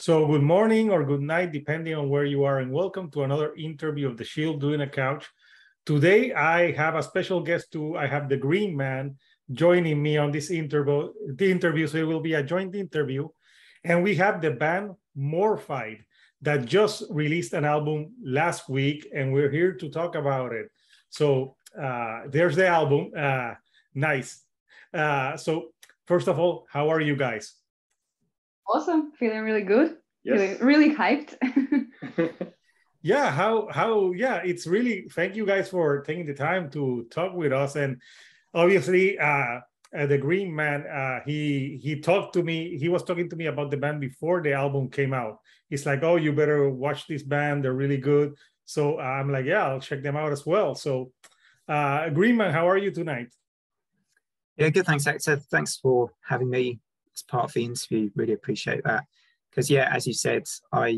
So good morning or good night, depending on where you are, and welcome to another interview of The Shield Doing a Couch. Today, I have a special guest too. I have the Green Man joining me on this interview, so it will be a joint interview. And we have the band Morphide that just released an album last week, and we're here to talk about it. So there's the album. Nice. So first of all, how are you guys? Awesome, feeling really good. Yes. Feeling really hyped. Yeah, it's really, thank you guys for taking the time to talk with us. And obviously, the Green Man, he talked to me, he was talking to me about the band before the album came out. He's like, oh, you better watch this band, they're really good. So I'm like, yeah, I'll check them out as well. So Green Man, how are you tonight? Yeah, good, thanks, Hector. Thanks for having me as part of the interview. Really appreciate that. Because yeah, as you said, I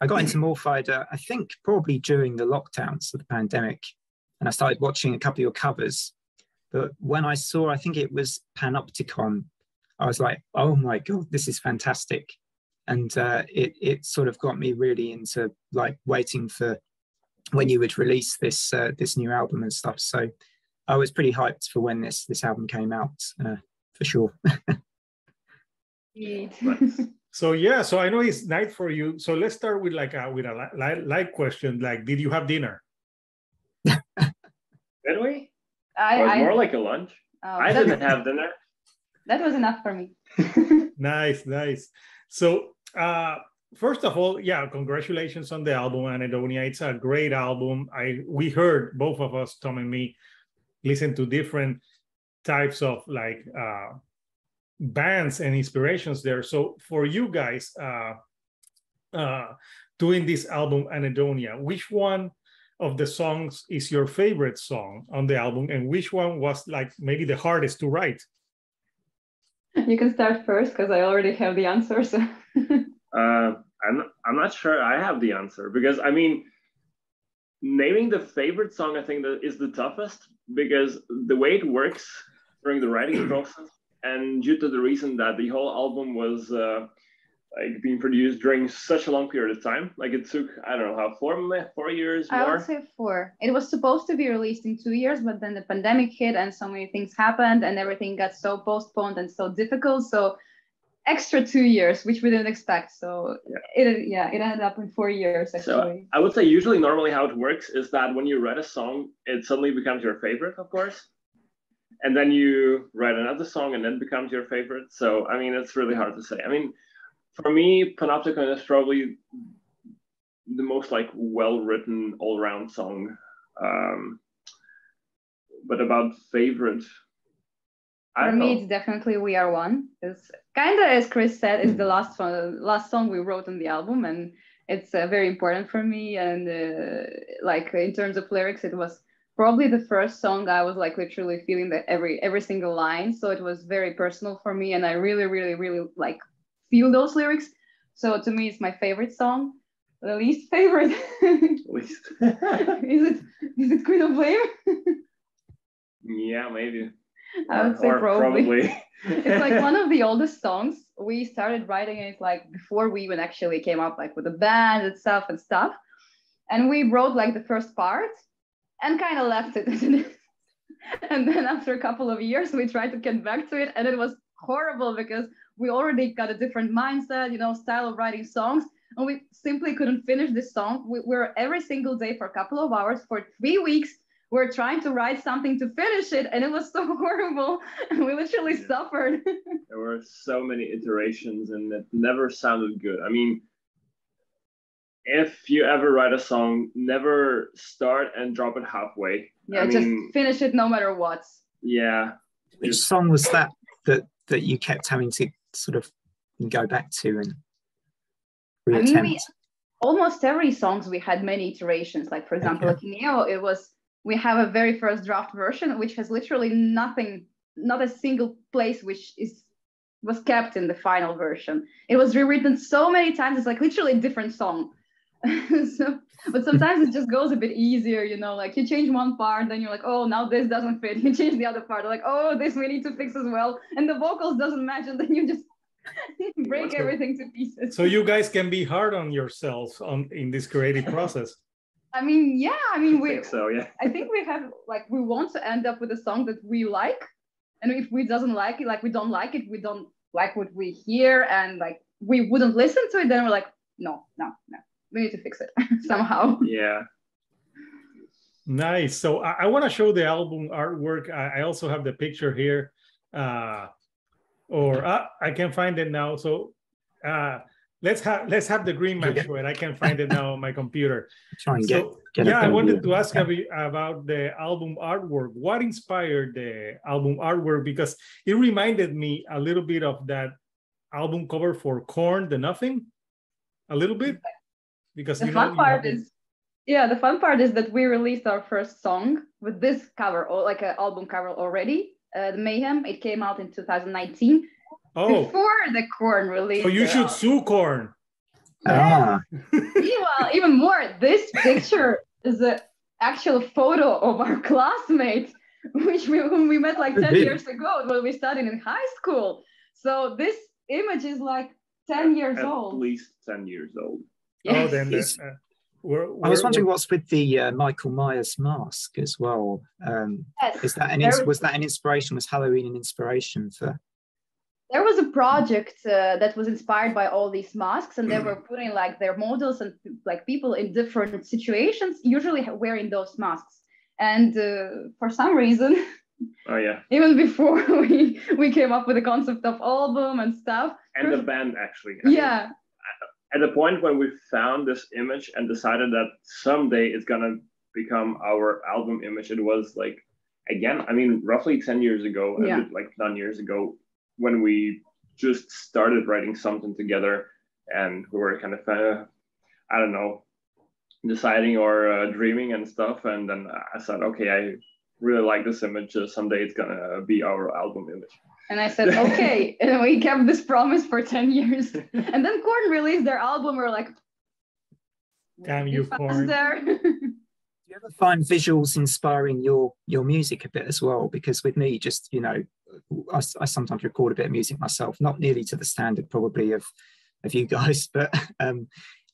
got into Morphide, I think probably during the lockdowns of the pandemic, and I started watching a couple of your covers. But when I saw, I think it was Panopticon, I was like, oh my God, this is fantastic. And it sort of got me really into like waiting for when you would release this this new album and stuff. So I was pretty hyped for when this album came out, for sure. So yeah, so I know it's night for you. So let's start with a light question. Like, did you have dinner? Did we? It was more like a lunch. I didn't have dinner. That was enough for me. Nice. So first of all, yeah, congratulations on the album, Anhedonia. It's a great album. We heard, both of us, Tom and me, listen to different types of like bands and inspirations there. So for you guys doing this album Anhedonia, which one of the songs is your favorite song on the album, and which one was like maybe the hardest to write? You can start first because I already have the answer. So I'm not sure I have the answer, because I mean, naming the favorite song, I think that is the toughest, because the way it works during the writing process, and due to the reason that the whole album was like being produced during such a long period of time, like it took, I don't know how, 4 years more? I would say 4. It was supposed to be released in 2 years, but then the pandemic hit and so many things happened and everything got so postponed and so difficult. So extra 2 years, which we didn't expect. So it ended up in 4 years actually. So I would say usually normally how it works is that when you write a song, it suddenly becomes your favorite, of course. And then you write another song and then it becomes your favorite. So, I mean, it's really hard to say. I mean, for me, Panopticon is probably the most like well-written all-round song. But about favorite, for me, it's definitely We Are One. It's kind of, as Chris said, it's the last song we wrote on the album, and it's very important for me. And like in terms of lyrics, it was probably the first song I was like literally feeling that every single line. So it was very personal for me, and I really, really, really like feel those lyrics. So to me, it's my favorite song. The least favorite. Least. Is it Queen of Blame? Yeah, maybe. I would say probably. It's like one of the oldest songs. We started writing it like before we even actually came up like with a band and stuff. And we wrote like the first part and kind of left it. And then after a couple of years, we tried to get back to it, and it was horrible because we already got a different mindset, style of writing songs, and we simply couldn't finish this song. We were every single day for a couple of hours for 3 weeks. We're trying to write something to finish it, and it was so horrible, and we literally suffered. There were so many iterations, and it never sounded good. I mean, if you ever write a song, never start and drop it halfway. Yeah, just finish it no matter what. Yeah. Which song was that you kept having to sort of go back to and reattempt? I mean, almost every songs we had many iterations. Like for example, like Neo, we have a very first draft version, which has literally nothing, not a single place which was kept in the final version. It was rewritten so many times. It's like literally a different song. But sometimes it just goes a bit easier, like you change one part, then you're like, oh, now this doesn't fit. You change the other part, like, oh, this we need to fix as well. And the vocals doesn't match, and then you just break everything to pieces. So you guys can be hard on yourselves in this creative process. I mean, yeah. I mean, I think so, yeah. I think we have like we want to end up with a song that we like, and if we doesn't like it, like we don't like it, we don't like what we hear, and like we wouldn't listen to it, then we're like, no, we need to fix it somehow. Yeah. Nice. So I want to show the album artwork. I also have the picture here, I can find it now. So let's have the green man show it. I can find it now on my computer. Try and get yeah, I wanted to ask about the album artwork. What inspired the album artwork? Because it reminded me a little bit of that album cover for Korn, The Nothing, a little bit. Because the fun part is that we released our first song with this cover, or like an album cover already. The Mayhem. It came out in 2019. Oh, before the Korn release. So you should sue Korn. Yeah. Well, even more, this picture is an actual photo of our classmate, whom we met like 10 years ago when we studied in high school. So this image is like 10 years old. At least 10 years old. Yes. Oh, then I was wondering what's with the Michael Myers mask as well. Yes, was that an inspiration? Was Halloween an inspiration for? There was a project that was inspired by all these masks, and they were putting like their models and like people in different situations, usually wearing those masks. And for some reason, oh yeah, even before we came up with the concept of album and stuff, and the band actually. Yeah. At the point when we found this image and decided that someday it's gonna become our album image, it was like, again, I mean, roughly 10 years ago, like 9 years ago, when we just started writing something together, and we were kind of, I don't know, deciding or dreaming and stuff. And then I said, okay, I really like this image. Someday it's gonna be our album image. And I said, okay. And we kept this promise for 10 years. And then Korn released their album. We're like, damn you, Korn. There. Do you ever find visuals inspiring your music a bit as well? Because with me, just, you know, I sometimes record a bit of music myself, not nearly to the standard probably of you guys, but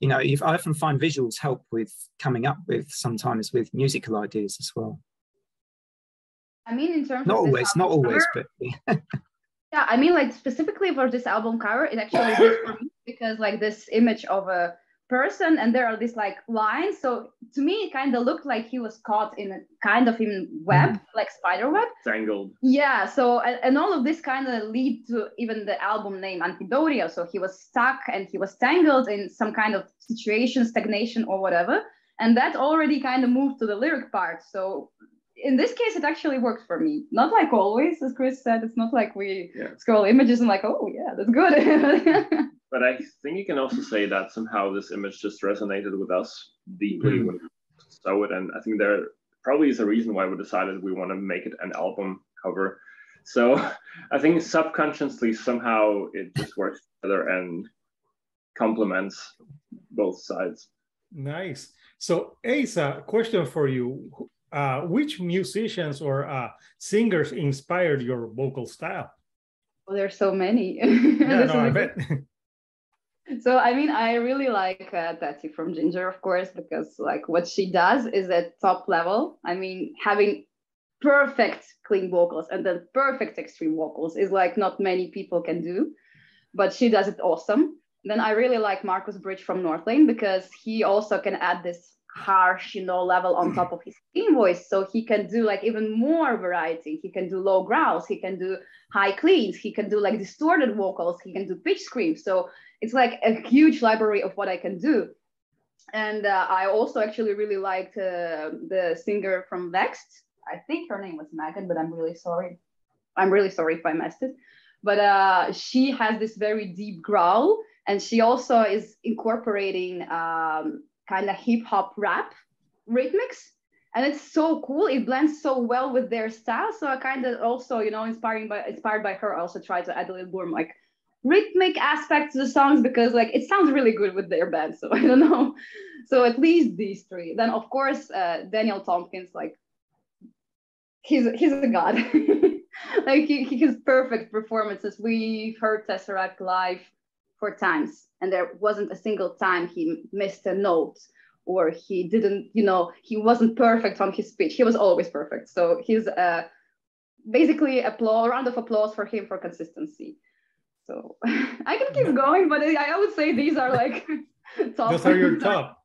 you know, I often find visuals help with coming up with sometimes with musical ideas as well. I mean, in terms not of always, but yeah, I mean, like specifically for this album cover, it actually did for me, because like this image of a person and there are these like lines. So to me, it kind of looked like he was caught in a kind of web, like spider web. Tangled. Yeah. So and all of this kind of lead to even the album name Anhedonia. So he was stuck and he was tangled in some kind of situation, stagnation or whatever. And that already kind of moved to the lyric part. So in this case, it actually worked for me. Not like always, as Chris said, it's not like we scroll images and like, oh yeah, that's good. But I think you can also say that somehow this image just resonated with us deeply when we saw it. And I think there probably is a reason why we decided we want to make it an album cover. So I think subconsciously somehow it just works together and complements both sides. Nice. So Asa, question for you. Which musicians or singers inspired your vocal style? Well, there's so many. Yeah, no, I bet. So, I mean, I really like Tati from Ginger, of course, because like what she does is at top level. I mean, having perfect clean vocals and then perfect extreme vocals is like not many people can do, but she does it awesome. Then I really like Marcus Bridge from Northlane, because he also can add this harsh, you know, level on top of his clean voice. So he can do like even more variety. He can do low growls, he can do high cleans, he can do like distorted vocals, he can do pitch screams. So it's like a huge library of what I can do. And I also actually really liked the singer from Vexed. I think her name was Megan, but I'm really sorry. I'm really sorry if I messed it. But she has this very deep growl, and she also is incorporating kind of hip hop rap rhythmics. And it's so cool. It blends so well with their style. So I kind of also, you know, inspired by her, I also try to add a little more like rhythmic aspects to the songs, because like it sounds really good with their band. So I don't know. So at least these three. Then of course Daniel Tompkins, like he's a god. Like he has perfect performances. We've heard Tesseract live 4 times, and there wasn't a single time he missed a note, or he didn't, he wasn't perfect on his pitch. He was always perfect. So he's basically a round of applause for him for consistency. So I can keep going, but I would say these are like top. Those are your top.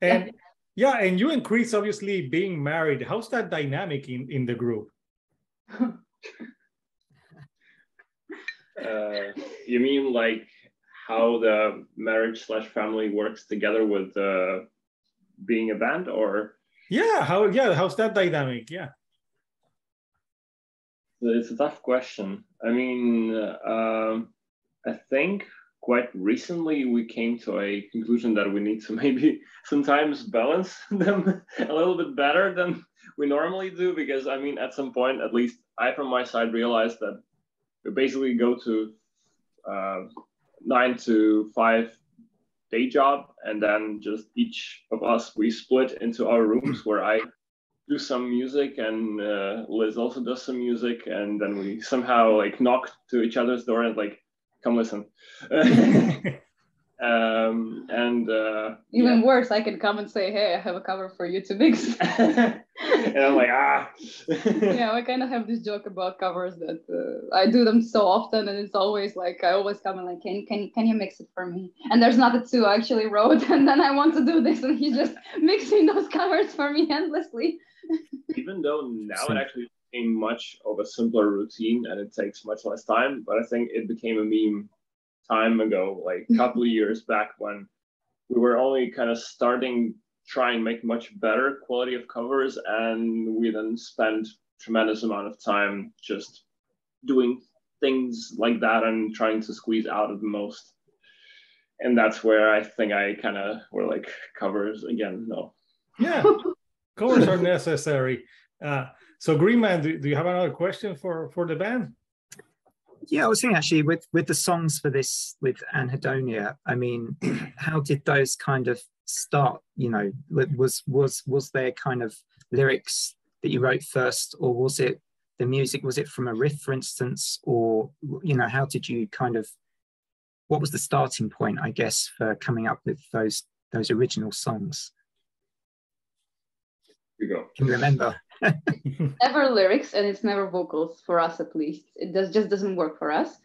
And yeah, and you and Chris obviously being married. How's that dynamic in the group? You mean like how the marriage/family works together with being a band, or? How's that dynamic? Yeah. It's a tough question. I mean, I think quite recently we came to a conclusion that we need to maybe sometimes balance them a little bit better than we normally do, because I mean, at some point, at least I from my side realized that we basically go to 9 to 5 day job, and then just each of us, we split into our rooms where I do some music and Liz also does some music, and then we somehow like knock to each other's door and like, come listen. Even worse, I can come and say, hey, I have a cover for you to mix. And I'm like, Yeah, we kind of have this joke about covers that I do them so often, and it's always like, I always come and like, can you mix it for me? And there's not a 2 I actually wrote, and then I want to do this, and he's just mixing those covers for me endlessly. Even though now it actually became much of a simpler routine and it takes much less time, but I think it became a meme time ago, like a couple of years back, when we were only kind of starting try and make much better quality of covers, and we then spent tremendous amount of time just doing things like that and trying to squeeze out of the most. And that's where I think I kind of were like, covers again, no. Yeah, covers are necessary. So Greenman, do you have another question for the band? Yeah, I was thinking actually with the songs for this, with Anhedonia, I mean, how did those kind of start? You know, was there kind of lyrics that you wrote first, or was it the music? Was it from a riff, for instance, or, you know, how did you kind of, what was the starting point, I guess, for coming up with those original songs? You go. Can you remember? Never lyrics, and it's never vocals for us, at least. It just doesn't work for us,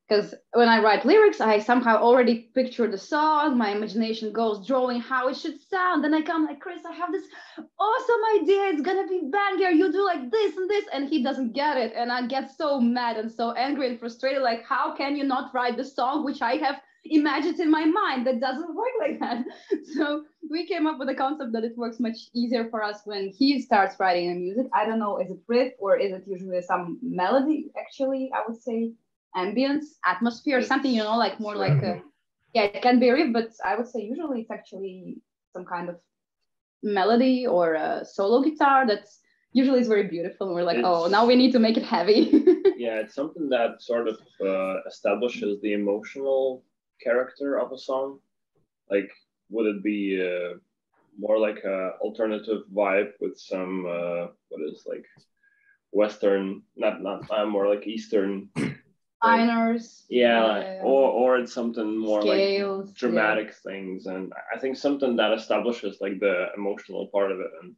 because when I write lyrics, I somehow already picture the song, my imagination goes drawing how it should sound, then I come like, Chris, I have this awesome idea, it's gonna be banger, you do like this and this, and he doesn't get it, and I get so mad and so angry and frustrated, like, how can you not write the song which I have imagined in my mind? That doesn't work like that. So we came up with a concept that it works much easier for us when he starts writing the music. I don't know, is it riff or is it usually some melody? Actually, I would say ambience, atmosphere, something, you know, like more like a, yeah, it can be a riff, but I would say usually it's actually some kind of melody or a solo guitar that's usually is very beautiful, and we're like, oh, now we need to make it heavy. Yeah, it's something that sort of establishes the emotional character of a song. Like, would it be more like a alternative vibe with some what is like Western, not more like Eastern minors, or it's something more scales, like dramatic things, and I think something that establishes like the emotional part of it, and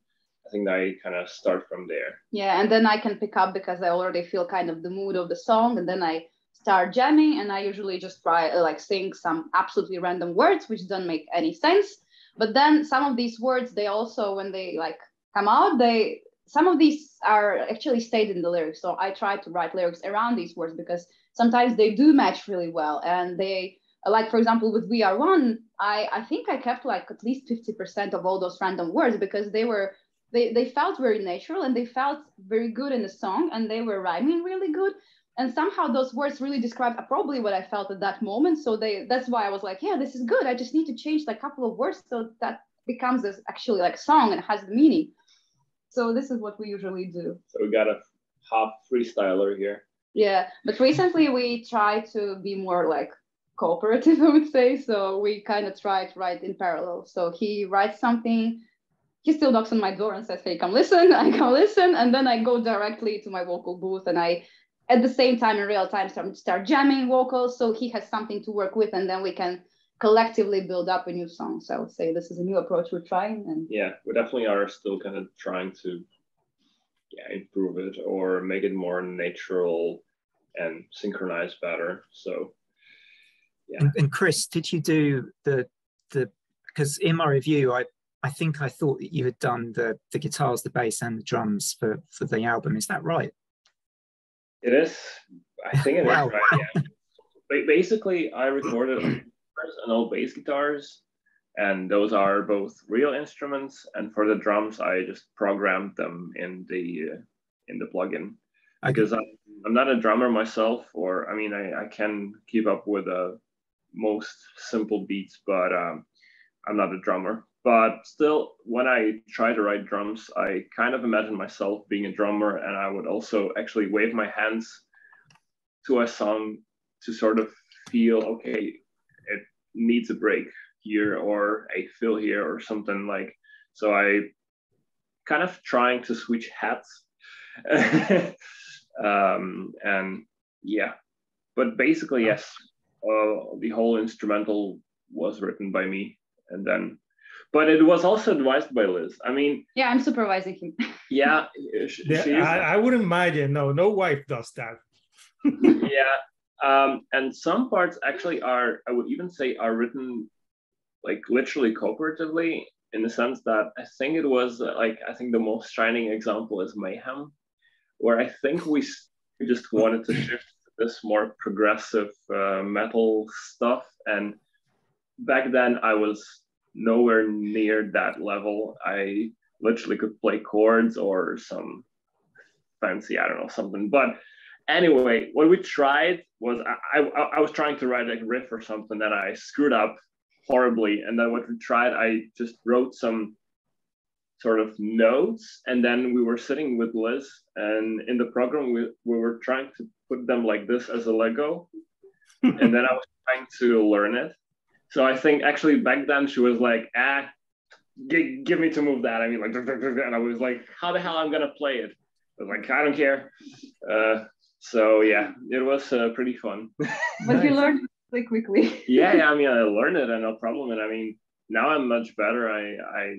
I think that I kind of start from there. Yeah, and then I can pick up because I already feel kind of the mood of the song, and then I start jamming, and I usually just try like sing some absolutely random words which don't make any sense. But then some of these words, they also, when they like come out, some of these are actually stayed in the lyrics. So I try to write lyrics around these words because sometimes they do match really well. And they, like, for example, with We Are One, I think I kept like at least 50% of all those random words because they felt very natural and they felt very good in the song, and they were rhyming really good. And somehow those words really describe probably what I felt at that moment. So that's why I was like, yeah, this is good. I just need to change like a couple of words so that becomes this actually like song and has the meaning. So this is what we usually do. So we got a half freestyler here. Yeah, but recently we try to be more like cooperative, I would say. So we kind of try to write in parallel. So he writes something, he still knocks on my door and says, hey, come listen. I come listen, and then I go directly to my vocal booth and I at the same time in real time start jamming vocals, so he has something to work with, and then we can collectively build up a new song. So I would say this is a new approach we're trying. And yeah, we definitely are still kind of trying to improve it or make it more natural and synchronize better. So yeah. And Chris, did you do the because in my review I think I thought that you had done the guitars, the bass, and the drums for the album. Is that right? It is. I think it wow. is right. Yeah. Basically, I recorded and all bass guitars, and those are both real instruments. And for the drums, I just programmed them in the plugin. Because I'm not a drummer myself, or I mean, I can keep up with most simple beats, but I'm not a drummer. But still, when I try to write drums, I kind of imagine myself being a drummer, and I would also actually wave my hands to a song to sort of feel, okay, it needs a break here or a fill here or something like. So I kind of trying to switch hats. And yeah, but basically, yes, the whole instrumental was written by me, and then, but it was also advised by Liz. I mean, yeah, I'm supervising him. Yeah, I wouldn't imagine. No wife does that. Yeah, and some parts actually are, I would even say, are written like literally cooperatively, in the sense that I think it was like, I think the most shining example is Mayhem, where I think we just wanted to shift to this more progressive metal stuff, and back then I was nowhere near that level. I literally could play chords or some fancy, I don't know, something. But anyway, what we tried was I was trying to write a riff or something that I screwed up horribly, and then what we tried, I just wrote some sort of notes, and then we were sitting with Liz, and in the program we were trying to put them like this as a Lego, and then I was trying to learn it. So I think actually back then she was like, give me to move that. I mean, like, and I was like, how the hell I'm gonna play it? I was like, I don't care. So yeah, it was pretty fun. But you learned really quickly. yeah, I mean, I learned it and no problem. And I mean, now I'm much better. I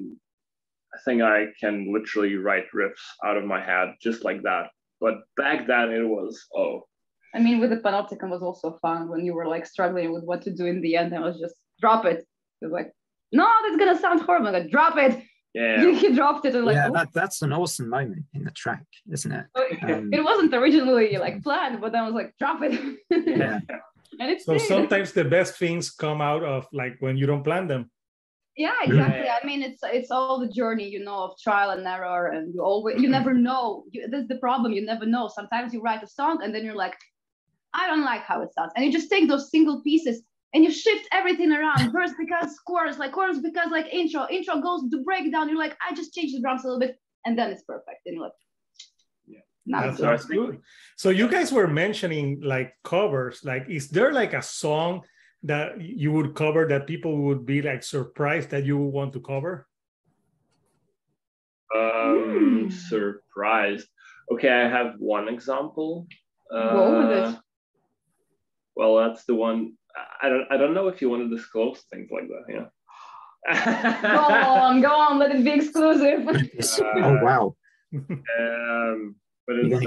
think I can literally write riffs out of my head just like that. But back then it was, I mean, with the Panopticon was also fun when you were like struggling with what to do in the end. And I was just drop it. It was like, no, that's gonna sound horrible. I'm like, drop it. Yeah. He dropped it. And like, that's an awesome moment in the track, isn't it? It wasn't originally like planned, but then I was like, drop it. Yeah. And it's so sometimes the best things come out of like when you don't plan them. Yeah, exactly. I mean, it's all the journey, you know, of trial and error, and you never know. That's the problem. You never know. Sometimes you write a song and then you're like, I don't like how it sounds, and you just take those single pieces and you shift everything around. Verse because chorus because like intro goes to breakdown. You're like, I just changed the drums a little bit, and then it's perfect. And you're like, that's good. So you guys were mentioning like covers. Like, is there like a song that you would cover that people would be like surprised that you want to cover? Surprised. Okay, I have one example. Go with it. Well, that's the one. I don't know if you want to disclose things like that. Yeah. Go on, let it be exclusive. Oh wow. But it's long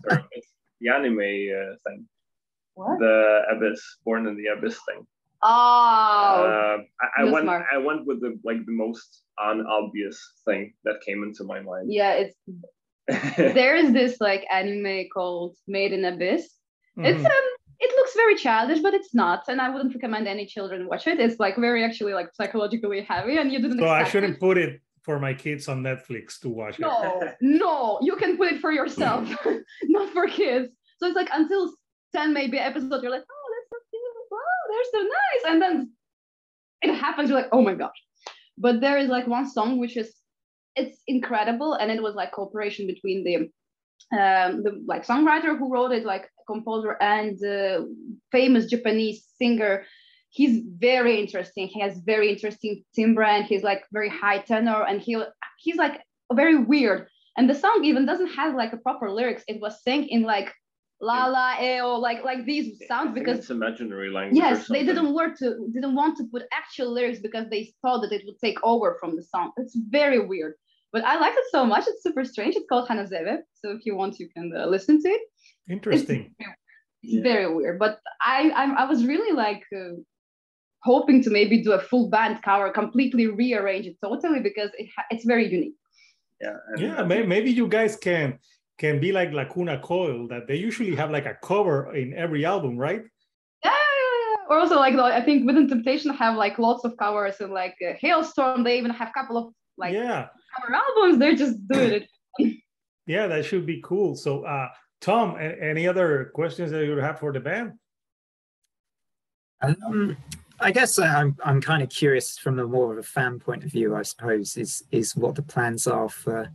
term. It's the anime thing. What? The Abyss, Born in the Abyss thing. Oh. I went with the most unobvious thing that came into my mind. Yeah, there's this like anime called Made in Abyss. Mm-hmm. It looks very childish, but it's not, and I wouldn't recommend any children watch it. It's like very actually like psychologically heavy, and you didn't. So I shouldn't put it for my kids on Netflix to watch it. No, you can put it for yourself, not for kids. So it's like until 10 maybe episodes, you're like, oh, that's so cute. Wow, they're so nice, and then it happens. You're like, oh my gosh. But there is like one song which it's incredible, and it was like cooperation between the like songwriter who wrote it, like composer, and famous Japanese singer. He's very interesting. He has very interesting timbre, and he's like very high tenor, and he's like very weird. And the song even doesn't have like a proper lyrics. It was sang in like la la eo, like these sounds, because it's imaginary language. Yes, they didn't want to put actual lyrics because they thought that it would take over from the song. It's very weird, but I like it so much. It's super strange. It's called Hanazeve, so if you want, you can listen to it. Interesting. It's very weird, but I was really like hoping to maybe do a full band cover, completely rearrange it totally, because it's very unique. Yeah, maybe you guys can be like Lacuna Coil, that they usually have like a cover in every album, right? Yeah. Or also like I think Within Temptation have like lots of covers, and like Hailstorm, they even have a couple of like cover albums. They're just doing it. Yeah, that should be cool. So Tom, any other questions that you have for the band? I guess I'm kind of curious from a more of a fan point of view, I suppose, is what the plans are for,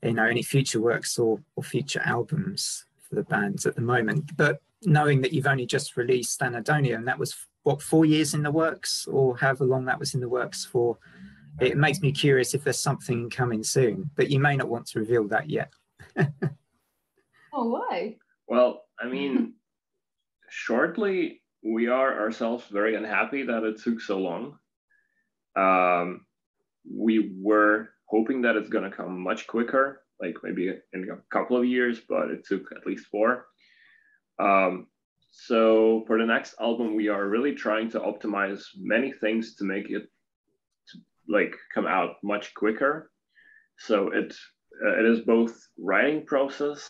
you know, any future works or future albums for the bands at the moment. But knowing that you've only just released Anhedonia, and that was what, 4 years in the works, or however long that was in the works for, it makes me curious if there's something coming soon, but you may not want to reveal that yet. Oh, why? Well, I mean, shortly, we are ourselves very unhappy that it took so long. We were hoping that it's going to come much quicker, like maybe in a couple of years, but it took at least 4. So for the next album, we are really trying to optimize many things to make it like come out much quicker. So it is both writing process,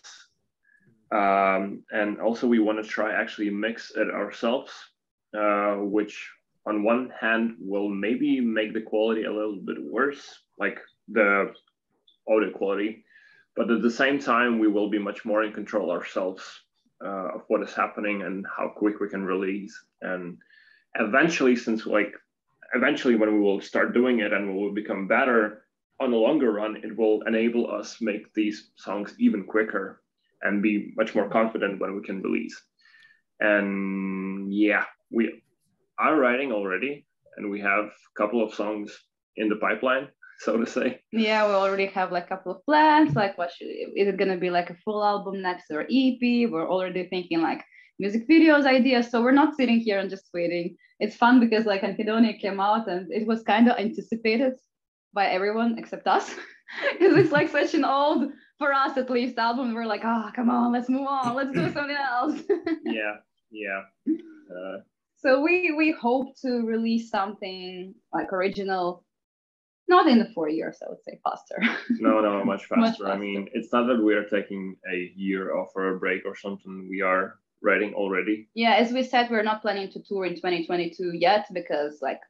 and also we want to try actually mix it ourselves, which on one hand will maybe make the quality a little bit worse, like the audio quality, but at the same time we will be much more in control ourselves of what is happening and how quick we can release. And eventually when we will start doing it and we will become better on the longer run, it will enable us make these songs even quicker and be much more confident when we can release. And yeah, we are writing already, and we have a couple of songs in the pipeline, so to say. Yeah, we already have like a couple of plans, like is it gonna be like a full album next or EP? We're already thinking like music videos ideas, so we're not sitting here and just waiting. It's fun because like Anhedonia came out and it was kind of anticipated by everyone except us, because it's like such an old, for us at least, album. We're like, oh, come on, let's move on, let's do something else. yeah. So we hope to release something like original, not in the 4 years, I would say faster. No, much faster. I mean, it's not that we are taking a year off or a break or something. We are writing already. Yeah, as we said, we're not planning to tour in 2022 yet, because like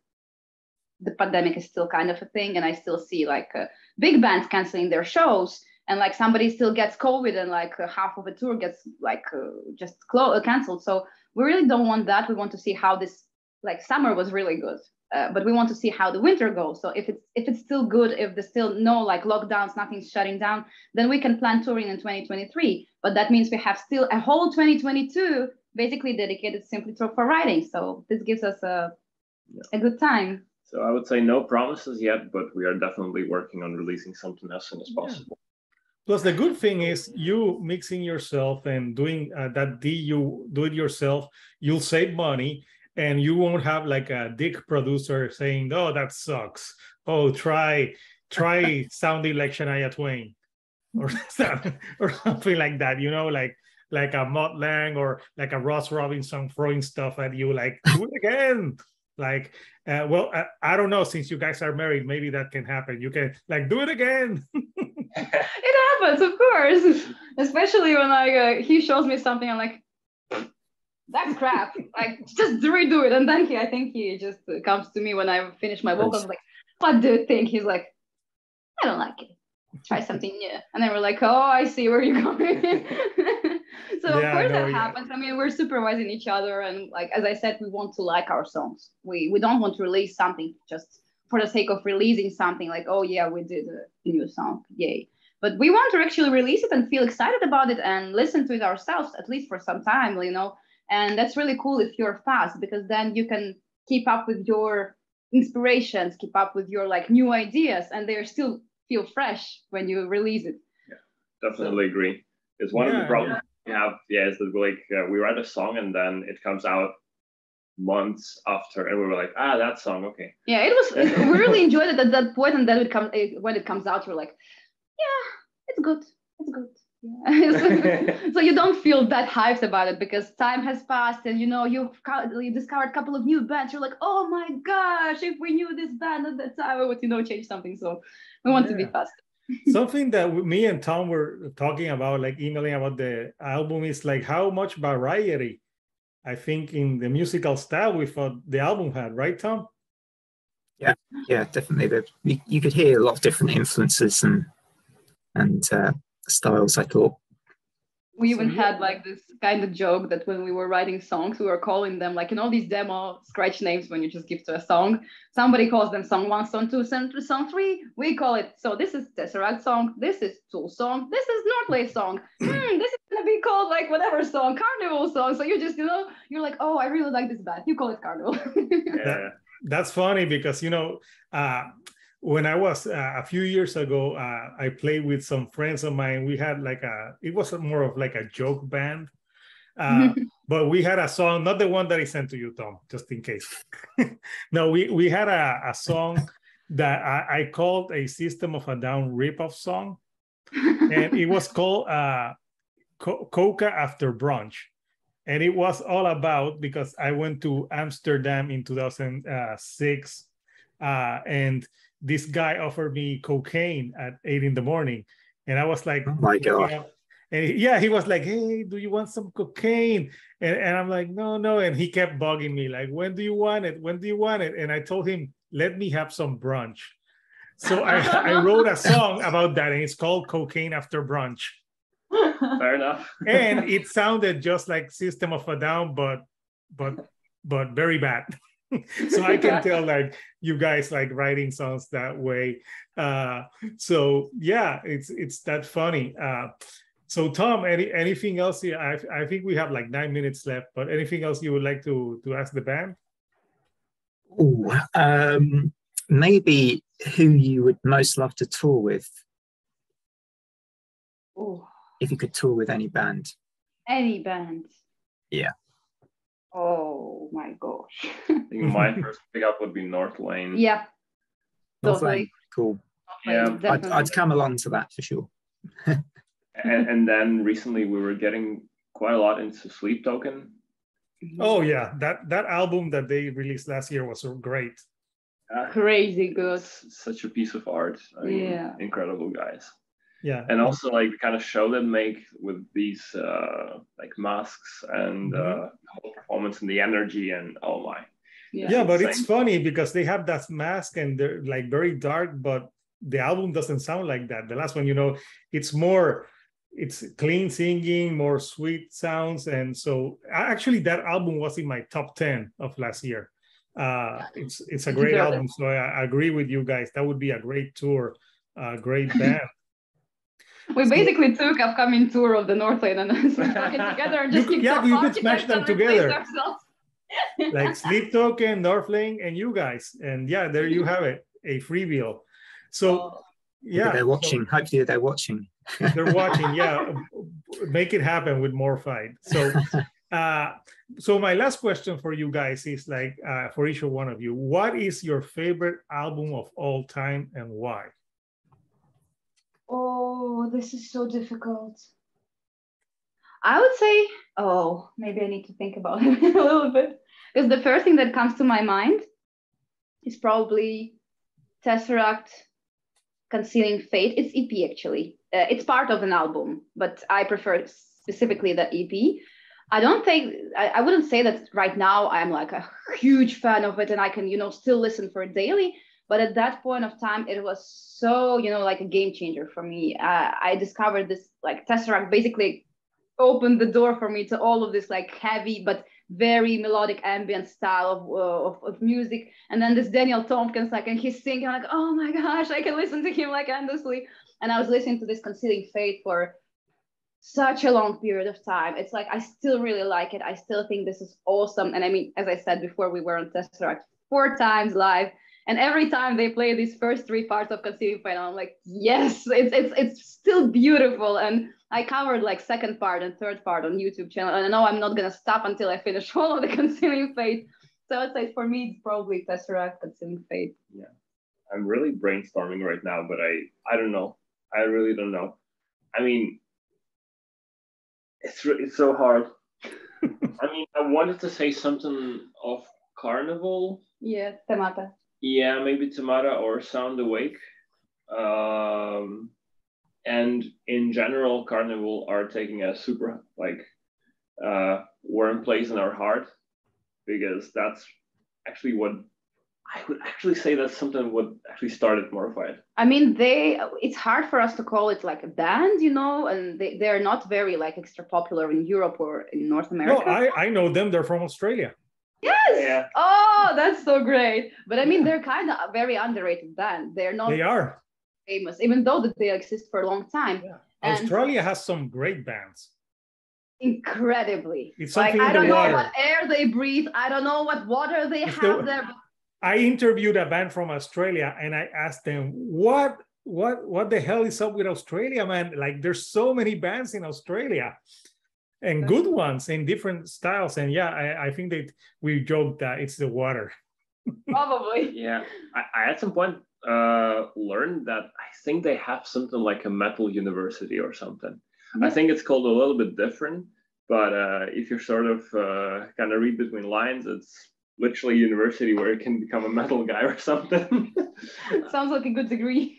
the pandemic is still kind of a thing, and I still see like big bands canceling their shows, and like somebody still gets COVID and like half of a tour gets like just canceled. So we really don't want that. We want to see how this, like summer was really good, but we want to see how the winter goes. So if it's still good, if there's still no like lockdowns, nothing's shutting down, then we can plan touring in 2023. But that means we have still a whole 2022 basically dedicated simply for writing. So this gives us a good time. So I would say no promises yet, but we are definitely working on releasing something as soon as possible. Plus, the good thing is you mixing yourself and doing you do it yourself, you'll save money, and you won't have like a dick producer saying, oh, that sucks. Oh, try sounding like Shania Twain or something like that, you know, like a Mutt Lange or like a Ross Robinson throwing stuff at you, like, do it again. Like, I don't know, since you guys are married, maybe that can happen. You can like do it again. It happens, of course, especially when like he shows me something, I'm like, that's crap, like just redo it. And then I think he just comes to me when I finish my vocals, like, what do you think? He's like, I don't like it, try something new. And then we're like, oh, I see where you're going. So of course that happens. I mean, we're supervising each other, and like as I said, we want to like our songs. We don't want to release something just for the sake of releasing something, like, oh yeah, we did a new song, yay. But we want to actually release it and feel excited about it and listen to it ourselves, at least for some time, you know. And that's really cool if you're fast, because then you can keep up with your inspirations, keep up with your like new ideas, and they still feel fresh when you release it. definitely agree. It's one of the problems we have, is that we write a song and then it comes out months after, and we were like, that song, okay. Yeah, we really enjoyed it at that point, and then when it comes out, you're like, yeah, it's good. Yeah. So you don't feel that hyped about it because time has passed, and you discovered a couple of new bands. You're like, oh my gosh, if we knew this band at that time, we would change something. So we want to be fast. Something that me and Tom were talking about, like emailing about the album, is like how much variety I think in the musical style we thought the album had, right, Tom? Yeah, definitely. You could hear a lot of different influences and styles, I thought. We even had like this kind of joke that when we were writing songs, we were calling them like in all these demo scratch names when you just give to a song. Somebody calls them song 1, song 2, song 3. We call it, so this is Tesseract song, this is Tool song, this is Northley song. This is gonna be called like whatever song, Carnival song. So you just, you're like, oh, I really like this band. You call it Carnival. That's funny because, when I was a few years ago, I played with some friends of mine. We had it was more of like a joke band, but we had a song, not the one that I sent to you, Tom, just in case. No, we had a song that I called a System of a Down ripoff song, and it was called Coca After Brunch. And it was all about, because I went to Amsterdam in 2006, and this guy offered me cocaine at 8 a.m. And I was like, oh my God. And he was like, hey, do you want some cocaine? And I'm like, no. And he kept bugging me, like, when do you want it? When do you want it? And I told him, let me have some brunch. So I wrote a song about that, and it's called Cocaine After Brunch. Fair enough. And it sounded just like System of a Down, but very bad. So I can tell like you guys like writing songs that way. So yeah, it's that funny. So Tom, anything else? I think we have like 9 minutes left, but anything else you would like to ask the band? Maybe who you would most love to tour with. Ooh. If you could tour with any band. Any band. Yeah. Oh my gosh. I think my first pickup would be North Lane. Yeah. North Lane. Cool. Yeah. I'd come along to that for sure. and then recently we were getting quite a lot into Sleep Token. Oh yeah, that album that they released last year was so great. Crazy good. Such a piece of art. I mean, incredible guys. Yeah. And also like the kind of show they make with these like masks and the whole performance and the energy, and oh my. Yeah, but it's funny because they have that mask and they're like very dark, but the album doesn't sound like that. The last one, it's clean singing, more sweet sounds. And so actually that album was in my top 10 of last year. It's a great album. So I agree with you guys. That would be a great tour, great band. We basically took upcoming tour of the North Lane and put it together and just you could smash them together. Like Sleep Token, North Lane, and you guys. And yeah, there you have it, a free bill. So yeah. They're watching. Hopefully they're watching. They're watching, yeah. Make it happen with Morphide. So so my last question for you guys is like for each one of you, what is your favorite album of all time and why? Oh, this is so difficult. I would say, maybe I need to think about it a little bit. Because the first thing that comes to my mind is probably Tesseract Concealing Fate. It's EP actually. It's part of an album, but I prefer specifically the EP. I wouldn't say that right now I'm like a huge fan of it and I can, still listen for it daily. But at that point of time, it was so, like a game changer for me. I discovered this, like Tesseract basically opened the door for me to all of this like heavy, but very melodic ambient style of music. And then this Daniel Tompkins, like, and he's singing, like, oh my gosh, I can listen to him like endlessly. And I was listening to this Concealing Fate for such a long period of time. It's like, I still really like it. I still think this is awesome. And I mean, as I said before, we were on Tesseract 4 times live. And every time they play these first 3 parts of Conceiving Fate, I'm like, yes, it's still beautiful. And I covered like 2nd part and 3rd part on YouTube channel. And I know I'm not gonna stop until I finish all of the Conceiving Fate. So I'd say for me, it's probably Tesseract, Conceiving Fate. Yeah, I'm really brainstorming right now, but I don't know. I really don't know. I mean, it's so hard. I mean, I wanted to say something of Carnival. Yeah, Temata. Yeah, maybe Temata or Sound Awake. And in general, Carnival are taking a super warm place in our heart, because that's actually what I would actually say that's something what actually started Morphide. I mean, it's hard for us to call it like a band, you know, and they're not very like extra popular in Europe or in North America. No, I know them. They're from Australia. Yes. Yeah. Oh, that's so great. But I mean, they're kind of a very underrated band. They're not. They are famous, even though that they exist for a long time. Yeah. And Australia has some great bands. Incredibly. It's like something I don't know water. what air they breathe. I don't know what water they have there. But I interviewed a band from Australia and I asked them, what the hell is up with Australia, man? Like there's so many bands in Australia and good ones in different styles. And yeah, I think that we joked that it's the water. Probably. Yeah. I at some point learned that I think they have something like a metal university or something. Yeah. I think it's called a little bit different, but if you're sort of kind of read between lines, it's literally a university where you can become a metal guy or something. Sounds like a good degree.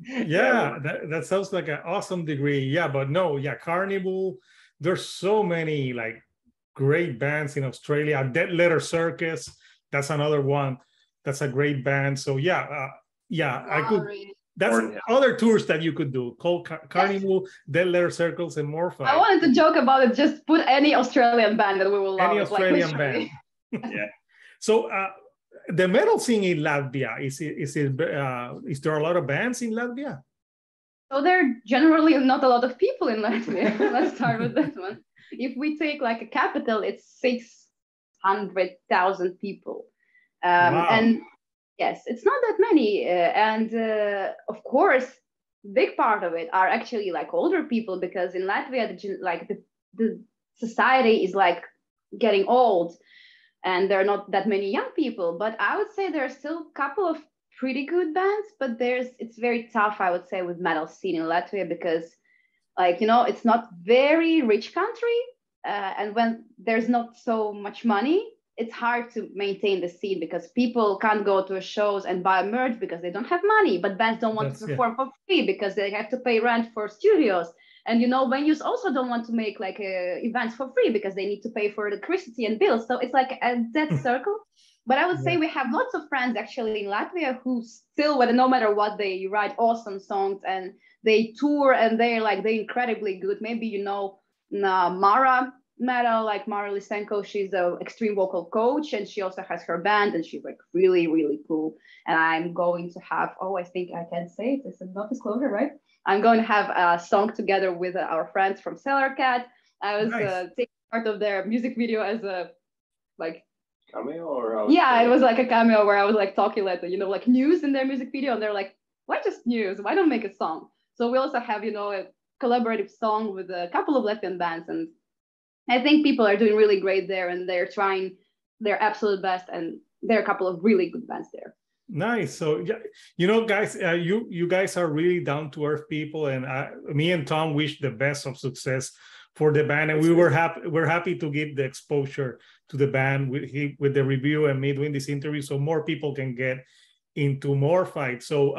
Yeah, that sounds like an awesome degree. Yeah, but no, yeah, Carnival. There's so many like great bands in Australia. Dead Letter Circus, that's another one. That's a great band. So yeah, I could. That's other tours that you could do. Called Carnival, Dead Letter Circles, and Morphide. I wanted to joke about it. Just put any Australian band that we will love. Any Australian band. Yeah. So the metal scene in Latvia, is there a lot of bands in Latvia? So there are generally not a lot of people in Latvia. Let's start with that one. If we take like a capital, it's 600,000 people. Wow. And yes, it's not that many. And of course, big part of it are actually like older people, because in Latvia, the society is like getting old. And there are not that many young people, but I would say there are still a couple of pretty good bands, but it's very tough, I would say, with metal scene in Latvia, because like, you know, it's not very rich country. And when there's not so much money, it's hard to maintain the scene, because people can't go to shows and buy merch because they don't have money, but bands don't want to perform for free because they have to pay rent for studios. And, you know, venues also don't want to make like events for free because they need to pay for electricity and bills. So it's like a dead circle. But I would say we have lots of friends actually in Latvia who still, no matter what, they write awesome songs and they tour and they're incredibly good. Maybe, you know, Mara Metal, like Mara Lysenko, she's an extreme vocal coach and she also has her band and she's like really, really cool. And I'm going to have, I think I can say it, it's a non-disclosure, right? I'm going to have a song together with our friends from Cellar Cat. I was taking part of their music video as a like cameo, or it was like a cameo where I was like talking like, you know, like news in their music video, and they're like, why just news? Why don't make a song? So we also have, you know, a collaborative song with a couple of Latvian bands, and I think people are doing really great there, and they're trying their absolute best, and there are a couple of really good bands there. Nice. So, you know, guys, you guys are really down to earth people, and me and Tom wish the best of success for the band, and we're happy to give the exposure to the band with the review and me doing this interview, so more people can get into Morphide. So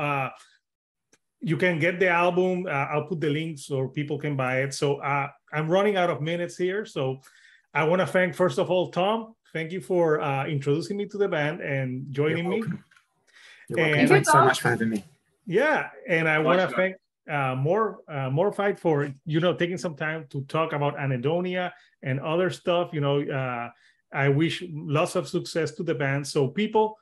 you can get the album. I'll put the link so people can buy it. So I'm running out of minutes here, so I want to thank, first of all, Tom. Thank you for introducing me to the band and joining me. You're welcome. Thanks so much for having me. Yeah, and I want to thank Morphide for, you know, taking some time to talk about Anhedonia and other stuff. You know, I wish lots of success to the band. So people,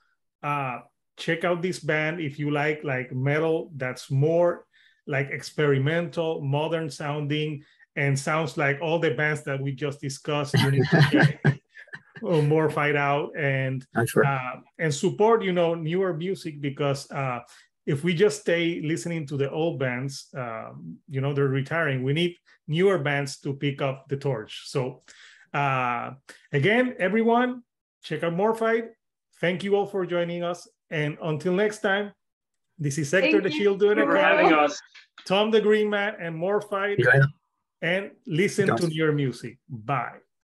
check out this band if you like metal that's more like experimental, modern sounding, and sounds like all the bands that we just discussed. You need to check. Morphide out and support, you know, newer music, because if we just stay listening to the old bands, you know, they're retiring. We need newer bands to pick up the torch. So again, everyone, check out Morphide. Thank you all for joining us. And until next time, this is Hector the Shield doing for having us. Tom the Green Man and Morphide. And listen to your music. Bye.